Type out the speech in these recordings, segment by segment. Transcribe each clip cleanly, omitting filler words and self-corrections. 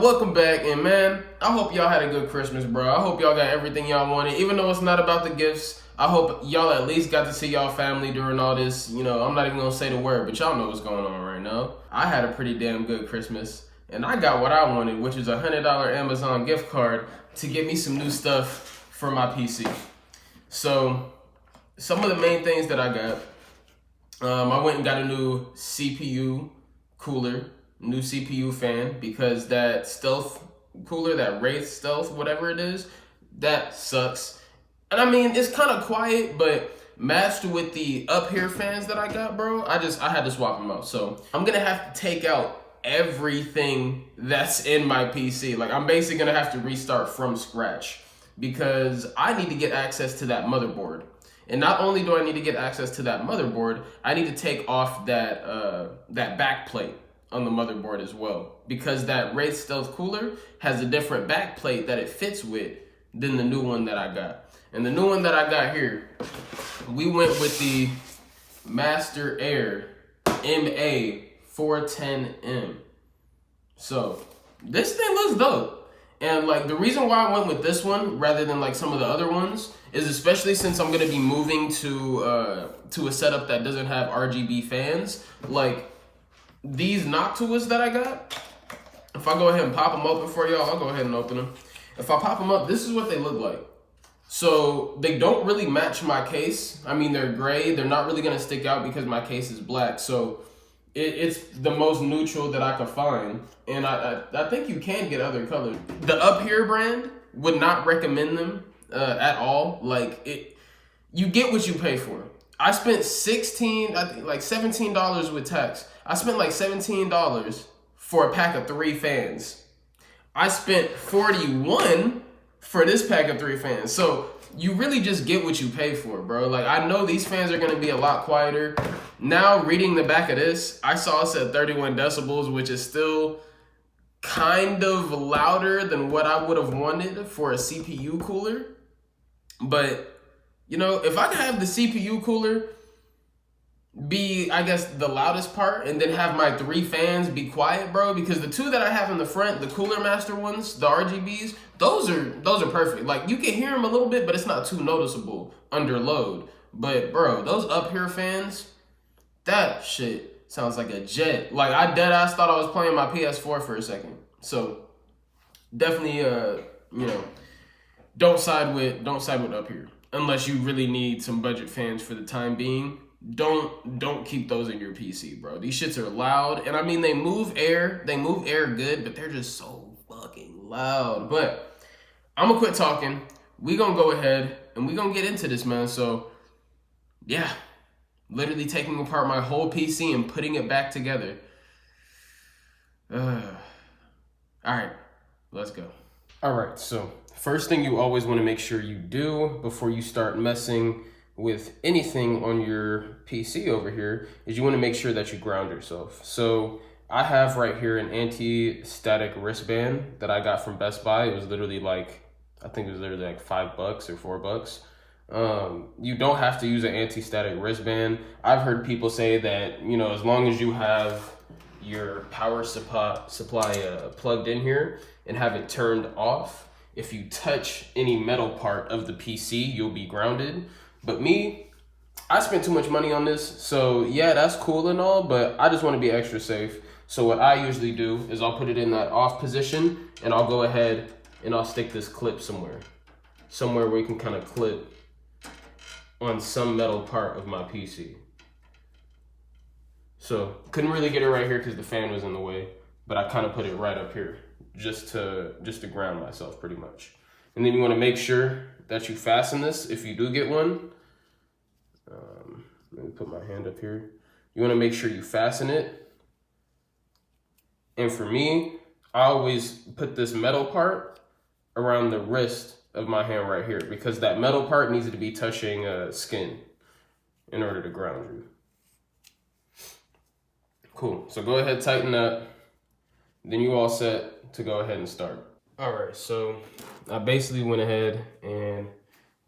y'all, welcome back, and man, I hope y'all had a good Christmas, bro. I hope y'all got everything y'all wanted, even though it's not about the gifts. I hope y'all at least got to see y'all family during all this, I'm not even gonna say the word, but y'all know what's going on right now. I had a pretty damn good Christmas, and I got what I wanted, which is a $100 Amazon gift card to get me some new stuff for my PC. So, some of the main things that I got, I went and got a new CPU cooler, new CPU fan, because that stealth cooler, that Wraith stealth, whatever it is, that sucks. And I mean, it's kind of quiet, but matched with the up here fans that I got, bro, I had to swap them out. So I'm gonna have to take out everything that's in my PC. Like, I'm basically gonna have to restart from scratch because I need to get access to that motherboard. And not only do I need to get access to that motherboard, I need to take off that back plate on the motherboard as well, because that Wraith Stealth cooler has a different back plate that it fits with than the new one that I got. And the new one that I got here, we went with the MasterAir MA410M. So this thing looks dope. And like, the reason why I went with this one rather than like some of the other ones is especially since I'm gonna be moving to a setup that doesn't have RGB fans. Like, these Noctuas that I got, if I go ahead and pop them open for y'all, I'll go ahead and open them. If I pop them up, this is what they look like. So they don't really match my case. I mean, they're gray. They're not really gonna stick out because my case is black. So it's the most neutral that I could find. And I think you can get other colors. The Up Here brand, would not recommend them at all. Like, you get what you pay for. I spent $17 with tax. I spent like $17 for a pack of 3 fans. I spent $41 for this pack of 3 fans. So you really just get what you pay for, bro. Like, I know these fans are gonna be a lot quieter. Now, reading the back of this, I saw us at 31 decibels, which is still kind of louder than what I would have wanted for a CPU cooler. But, if I could have the CPU cooler be, I guess, the loudest part, and then have my 3 fans be quiet, bro, because the 2 that I have in the front, the Cooler Master ones, the RGBs, those are perfect. Like, you can hear them a little bit, but it's not too noticeable under load. But bro, those Up Here fans, that shit sounds like a jet. Like, I dead ass thought I was playing my PS4 for a second. So definitely don't side with Up Here unless you really need some budget fans for the time being. Don't keep those in your PC, bro. These shits are loud, and I mean, they move air good, but they're just so fucking loud. But I'm gonna quit talking. We gonna go ahead and we gonna get into this, man. So yeah, literally taking apart my whole PC and putting it back together. All right, let's go. All right, so first thing you always want to make sure you do before you start messing with anything on your PC over here is you want to make sure that you ground yourself. So I have right here an anti-static wristband that I got from Best Buy. It was literally like, I think it was literally like $5 or $4. You don't have to use an anti-static wristband. I've heard people say that, as long as you have your power supply plugged in here and have it turned off, if you touch any metal part of the PC, you'll be grounded. But me, I spent too much money on this, so yeah, that's cool and all, but I just want to be extra safe. So what I usually do is I'll put it in that off position, and I'll go ahead and I'll stick this clip somewhere where you can kind of clip on some metal part of my PC. So couldn't really get it right here because the fan was in the way, but I kind of put it right up here just to ground myself pretty much. And then you want to make sure that you fasten this if you do get one. Let me put my hand up here. You want to make sure you fasten it. And for me, I always put this metal part around the wrist of my hand right here, because that metal part needs to be touching skin in order to ground you. Cool, so go ahead, tighten up. Then you all set to go ahead and start. All right, so I basically went ahead and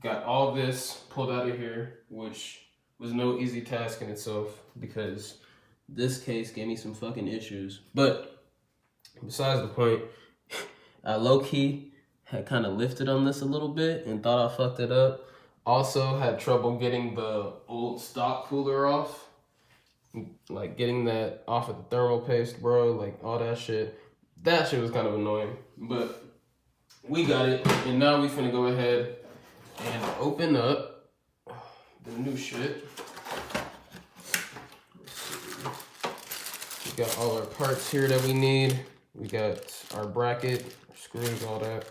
got all this pulled out of here, which was no easy task in itself because this case gave me some fucking issues. But besides the point, I low-key had kind of lifted on this a little bit and thought I fucked it up. Also had trouble getting the old stock cooler off. Like getting that off of the thermal paste, bro, like all that shit. That shit was kind of annoying, but we got it. And now we finna go ahead and open up the new shit. We got all our parts here that we need. We got our bracket, our screws, all that.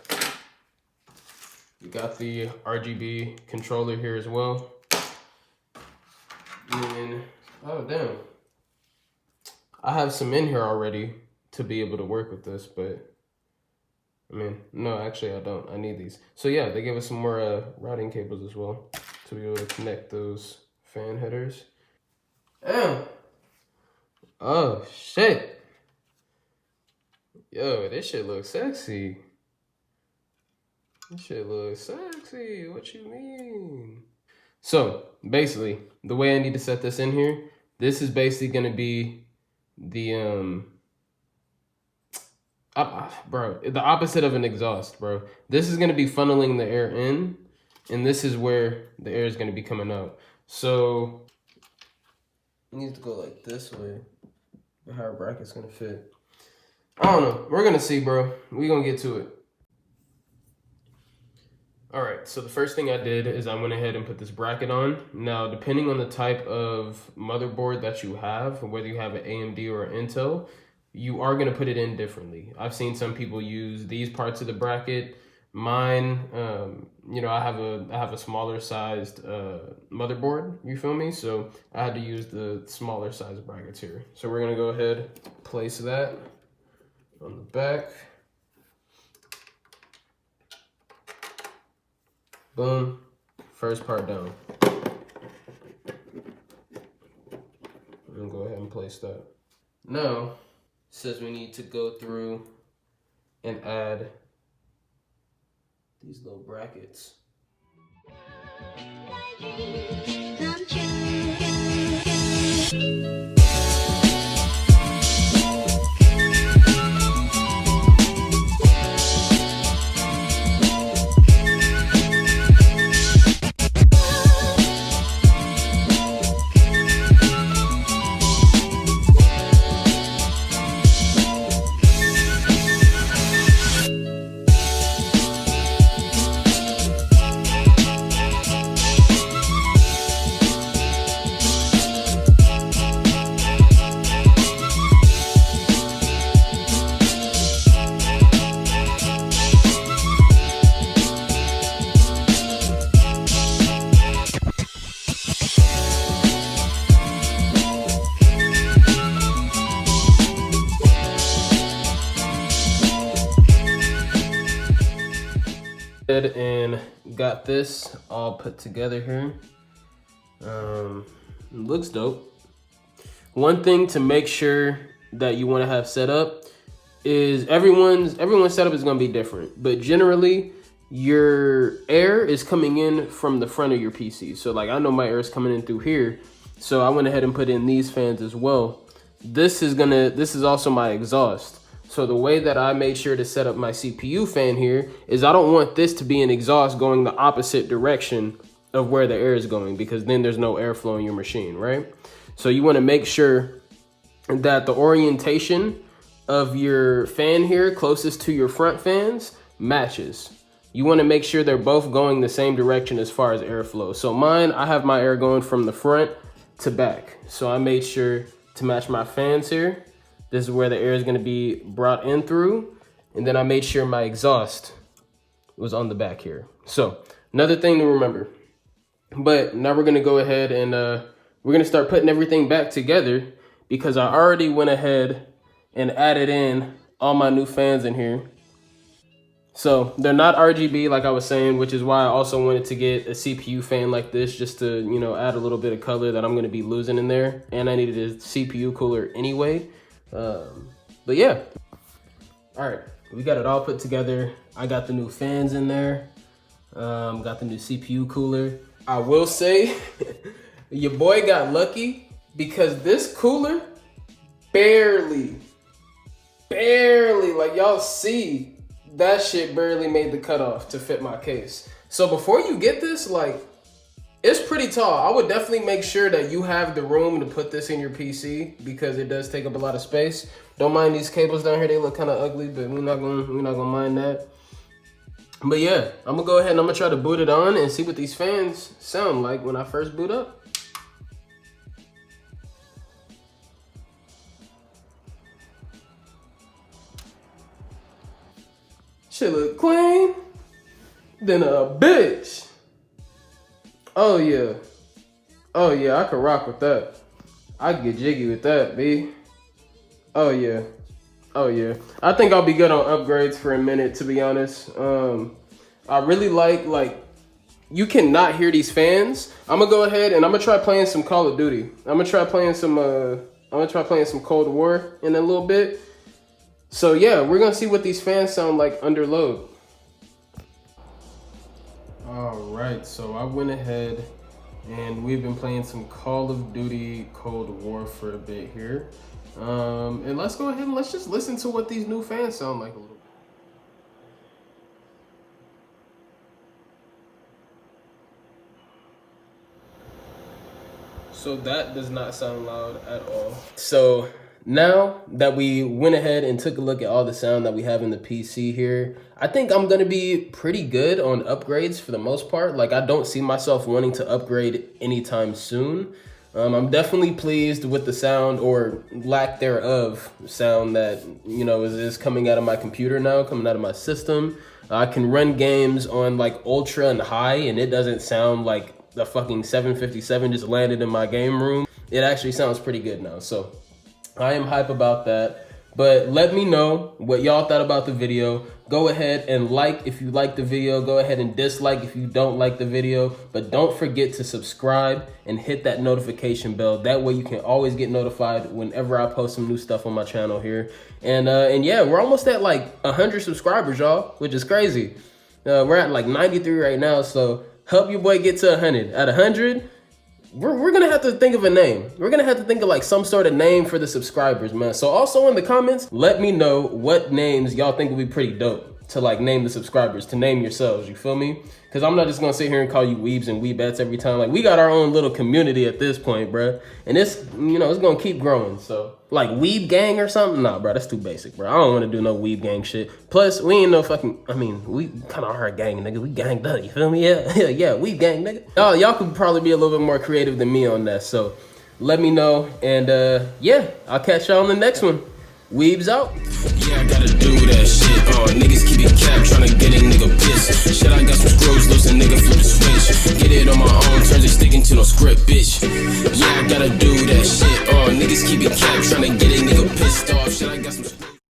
We got the RGB controller here as well. And, oh damn. I have some in here already to be able to work with this, but I mean, no, actually I don't. I need these. So yeah, they gave us some more routing cables as well to be able to connect those fan headers. Damn. Oh shit. Yo, this shit looks sexy. This shit looks sexy. What you mean? So basically, the way I need to set this in here, this is basically gonna be the bro, the opposite of an exhaust, bro. This is gonna be funneling the air in, and this is where the air is gonna be coming out. So it needs to go like this way. How our bracket's gonna fit, I don't know. We're gonna see, bro. We gonna get to it. All right, so the first thing I did is I went ahead and put this bracket on. Now, depending on the type of motherboard that you have, whether you have an AMD or an Intel, you are gonna put it in differently. I've seen some people use these parts of the bracket. Mine, you know, I have a smaller sized motherboard, you feel me? So I had to use the smaller size brackets here. So we're gonna go ahead, place that on the back. Boom, first part down. I'm gonna go ahead and place that. Now, it says we need to go through and add these little brackets. And got this all put together here. It looks dope. One thing to make sure that you want to have set up is everyone's setup is going to be different, but generally your air is coming in from the front of your PC. So like I know my air is coming in through here, so I went ahead and put in these fans as well. This is also my exhaust. So the way that I made sure to set up my CPU fan here is I don't want this to be an exhaust going the opposite direction of where the air is going, because then there's no airflow in your machine, right? So you want to make sure that the orientation of your fan here closest to your front fans matches. You want to make sure they're both going the same direction as far as airflow. So mine, I have my air going from the front to back. So I made sure to match my fans here. This is where the air is going to be brought in through. And then I made sure my exhaust was on the back here. So another thing to remember. But now we're going to go ahead and we're going to start putting everything back together, because I already went ahead and added in all my new fans in here. So they're not RGB like I was saying, which is why I also wanted to get a CPU fan like this, just to, you know, add a little bit of color that I'm going to be losing in there. And I needed a CPU cooler anyway. But yeah, all right, we got it all put together. I got the new fans in there, got the new CPU cooler. I will say your boy got lucky, because this cooler barely, like y'all see, that shit barely made the cutoff to fit my case. So before you get this, like, it's pretty tall. I would definitely make sure that you have the room to put this in your PC because it does take up a lot of space. Don't mind these cables down here. They look kind of ugly, but we're not gonna mind that. But yeah, I'm gonna go ahead and I'm gonna try to boot it on and see what these fans sound like when I first boot up. Shit look clean. Then a bitch. Oh yeah. Oh yeah, I could rock with that. I could get jiggy with that, B. Oh yeah. Oh yeah. I think I'll be good on upgrades for a minute, to be honest. I really like you cannot hear these fans. I'm gonna go ahead and I'm gonna try playing some Call of Duty. I'm gonna try playing some Cold War in a little bit. So yeah, we're gonna see what these fans sound like under load. All right, so I went ahead and we've been playing some Call of Duty Cold War for a bit here. And let's go ahead and let's just listen to what these new fans sound like a little bit. So that does not sound loud at all. So now that we went ahead and took a look at all the sound that we have in the PC here, I think I'm gonna be pretty good on upgrades for the most part. Like, I don't see myself wanting to upgrade anytime soon. I'm definitely pleased with the sound, or lack thereof, sound that, you know, is coming out of my computer now, coming out of my system. I can run games on like ultra and high and it doesn't sound like the fucking 757 just landed in my game room. It actually sounds pretty good now. So I am hype about that. But let me know what y'all thought about the video. Go ahead and like if you like the video. Go ahead and dislike if you don't like the video. But don't forget to subscribe and hit that notification bell. That way you can always get notified whenever I post some new stuff on my channel here. And yeah, we're almost at like 100 subscribers, y'all, which is crazy. We're at like 93 right now, so help your boy get to 100. At 100, we're gonna have to think of a name. We're gonna have to think of like some sort of name for the subscribers, man. So also in the comments, let me know what names y'all think would be pretty dope to like name the subscribers, to name yourselves, you feel me? Because I'm not just gonna sit here and call you weebs and weebettes every time. Like, we got our own little community at this point, bruh. And it's, you know, it's gonna keep growing. So like weeb gang or something? Nah, bro, that's too basic, bro. I don't wanna do no weeb gang shit. Plus, we ain't no fucking, I mean, we kinda are a gang, nigga. We ganged up, you feel me? Yeah, weeb gang, nigga. Y'all could probably be a little bit more creative than me on that. So let me know. And yeah, I'll catch y'all on the next one. Weebs out. Yeah, I gotta do that shit. Niggas keep it cap, tryna get a nigga pissed. Shit, I got some screws loose and nigga flip the switch. Get it on my own terms, they sticking to no script.